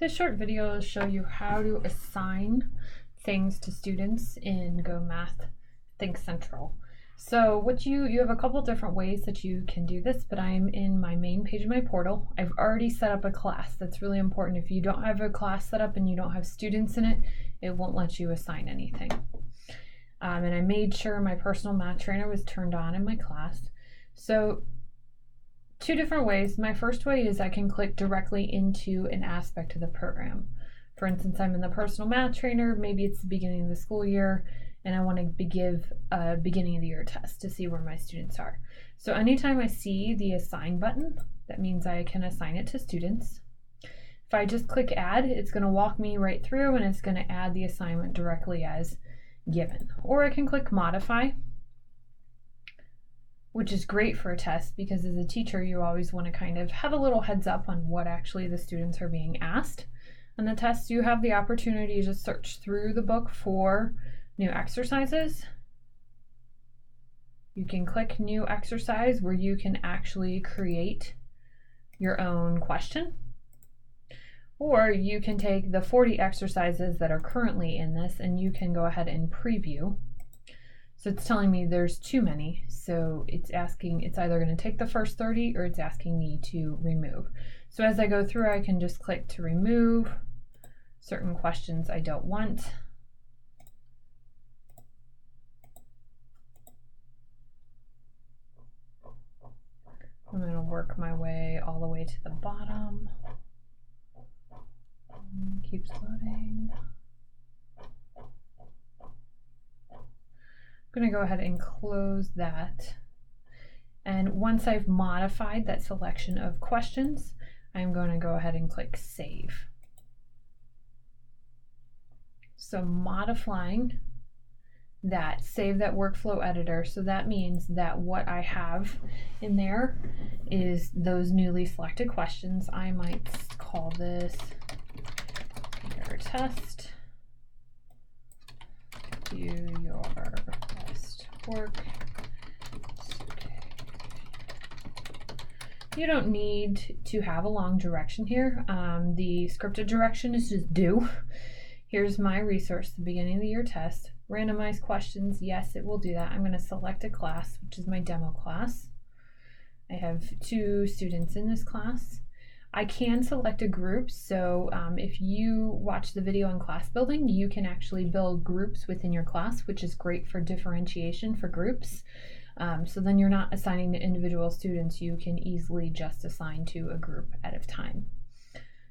This short video will show you how to assign things to students in Go Math Think Central. So what you have a couple different ways that you can do this, but I'm in my main page of my portal. I've already set up a class. That's really important. If you don't have a class set up and you don't have students in it, it won't let you assign anything. And I made sure my personal math trainer was turned on in my class. So two different ways. My first way is I can click directly into an aspect of the program. For instance, I'm in the personal math trainer, maybe it's the beginning of the school year, and I want to give a beginning of the year test to see where my students are. So anytime I see the assign button, that means I can assign it to students. If I just click add, it's going to walk me right through and it's going to add the assignment directly as given. Or I can click modify, which is great for a test because as a teacher you always want to kind of have a little heads up on what actually the students are being asked. On the test you have the opportunity to search through the book for new exercises. You can click new exercise where you can actually create your own question. Or you can take the 40 exercises that are currently in this and you can go ahead and preview. So it's telling me there's too many, so it's either going to take the first 30 or it's asking me to remove. So as I go through, I can just click to remove certain questions I don't want. I'm going to work my way all the way to the bottom. Keeps loading. I'm going to go ahead and close that. And once I've modified that selection of questions, I'm going to go ahead and click Save. So modifying that, save that workflow editor. So that means that what I have in there is those newly selected questions. I might call this your test. Do your best work. Okay. You don't need to have a long direction here. The scripted direction is just do. Here's my resource, the beginning of the year test. Randomized questions, yes, it will do that. I'm going to select a class, which is my demo class. I have 2 students in this class. I can select a group, so if you watch the video on class building, you can actually build groups within your class, which is great for differentiation for groups. So then you're not assigning to individual students, you can easily just assign to a group at a time.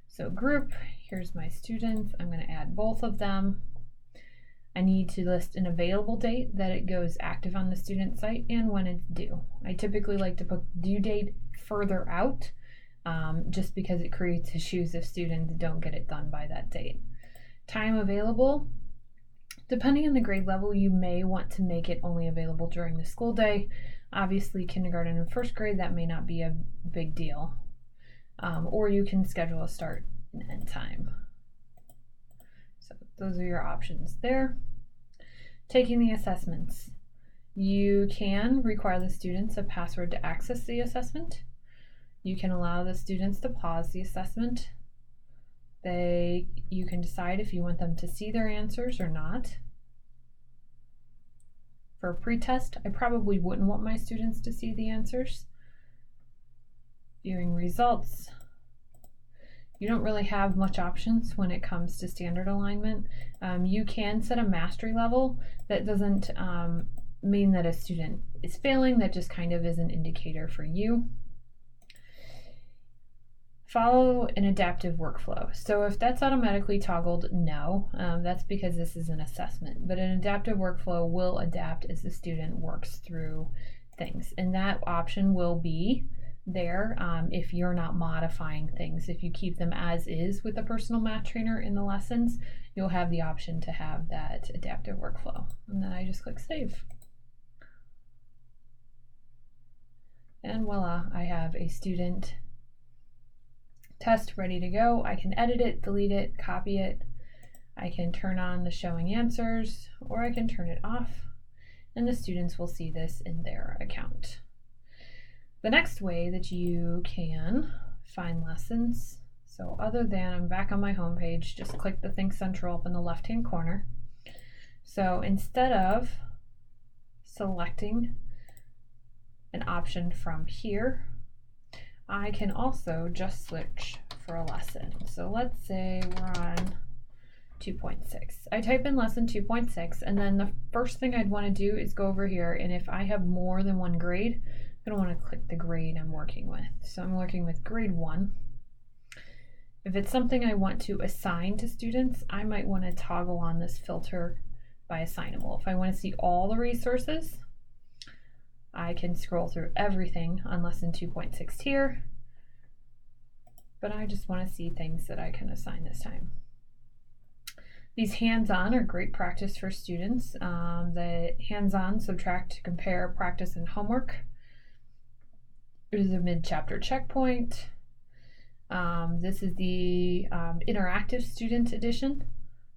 So group, here's my students, I'm going to add both of them. I need to list an available date that it goes active on the student site and when it's due. I typically like to put due date further out. Just because it creates issues if students don't get it done by that date. Time available, depending on the grade level, you may want to make it only available during the school day. Obviously, kindergarten and first grade, that may not be a big deal. Or you can schedule a start and end time. So those are your options there. Taking the assessments. You can require the students a password to access the assessment. You can allow the students to pause the assessment. You can decide if you want them to see their answers or not. For a pretest, I probably wouldn't want my students to see the answers. Viewing results. You don't really have much options when it comes to standard alignment. You can set a mastery level. That doesn't mean that a student is failing, that just kind of is an indicator for you. Follow an adaptive workflow. So if that's automatically toggled, no, that's because this is an assessment, but an adaptive workflow will adapt as the student works through things. And that option will be there if you're not modifying things. If you keep them as is with the personal math trainer in the lessons, you'll have the option to have that adaptive workflow. And then I just click Save. And voila, I have a student test ready to go. I can edit it, delete it, copy it. I can turn on the showing answers, or I can turn it off, and the students will see this in their account. The next way that you can find lessons, So other than, I'm back on my home page, just click the Think Central up in the left-hand corner. So instead of selecting an option from here, I can also just switch for a lesson. So let's say we're on 2.6. I type in lesson 2.6, and then the first thing I'd want to do is go over here, and if I have more than one grade, I'm going to want to click the grade I'm working with. So I'm working with grade 1. If it's something I want to assign to students, I might want to toggle on this filter by assignable. If I want to see all the resources, I can scroll through everything on lesson 2.6 here, but I just want to see things that I can assign this time. These hands-on are great practice for students. The hands-on, subtract, compare, practice, and homework. There's a mid-chapter checkpoint. This is the interactive student edition,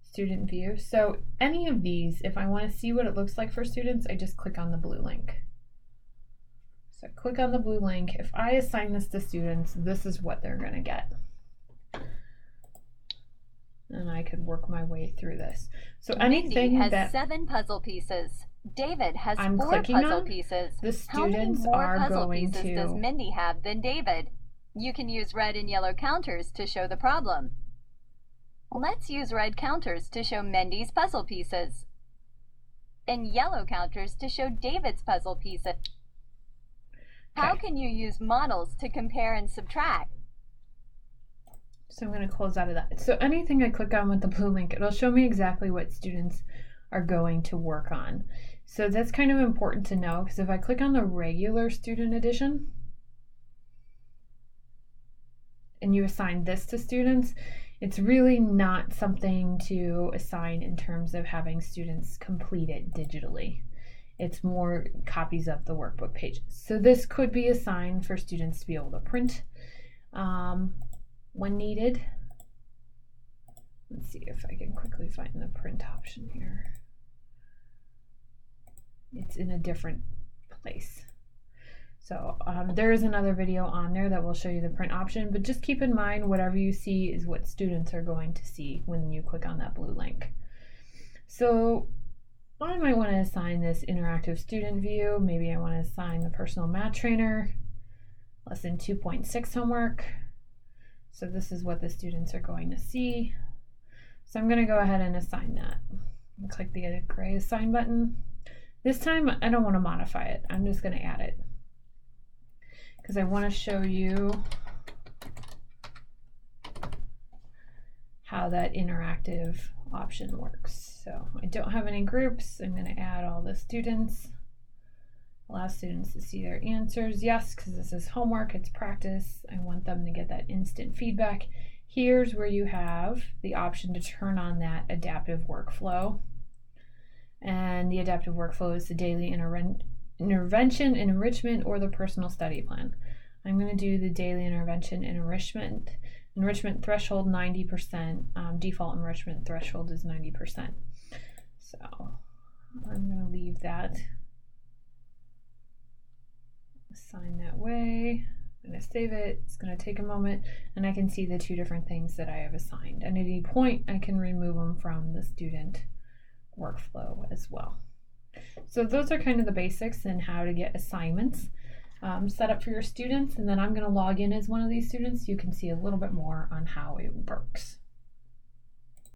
student view. So any of these, if I want to see what it looks like for students, I just click on the blue link. So click on the blue link. If I assign this to students, this is what they're going to get. And I could work my way through this. So anything Mindy has that 7 puzzle pieces. David has I'm 4 puzzle on, pieces. the How many students more are puzzle going pieces to... does Mindy have than David? You can use red and yellow counters to show the problem. Let's use red counters to show Mindy's puzzle pieces, and yellow counters to show David's puzzle pieces. How can you use models to compare and subtract? So I'm going to close out of that. So anything I click on with the blue link, it'll show me exactly what students are going to work on. So that's kind of important to know, because if I click on the regular student edition and you assign this to students, it's really not something to assign in terms of having students complete it digitally. It's more copies of the workbook pages. So this could be assigned for students to be able to print when needed. Let's see if I can quickly find the print option here. It's in a different place. So there is another video on there that will show you the print option, but just keep in mind whatever you see is what students are going to see when you click on that blue link. So I might want to assign this interactive student view. Maybe I want to assign the personal math trainer, lesson 2.6 homework. So this is what the students are going to see. So I'm going to go ahead and assign that. And click the gray assign button. This time I don't want to modify it. I'm just going to add it, because I want to show you how that interactive option works. So I don't have any groups. I'm going to add all the students. Allow students to see their answers. Yes, because this is homework, it's practice. I want them to get that instant feedback. Here's where you have the option to turn on that adaptive workflow. And the adaptive workflow is the daily intervention, enrichment, or the personal study plan. I'm going to do the daily intervention and enrichment. Enrichment threshold 90%. Default enrichment threshold is 90%. So I'm going to leave that. Assign that way. I'm going to save it. It's going to take a moment, and I can see the 2 different things that I have assigned. And at any point, I can remove them from the student workflow as well. So those are kind of the basics and how to get assignments set up for your students, and then I'm going to log in as one of these students so you can see a little bit more on how it works.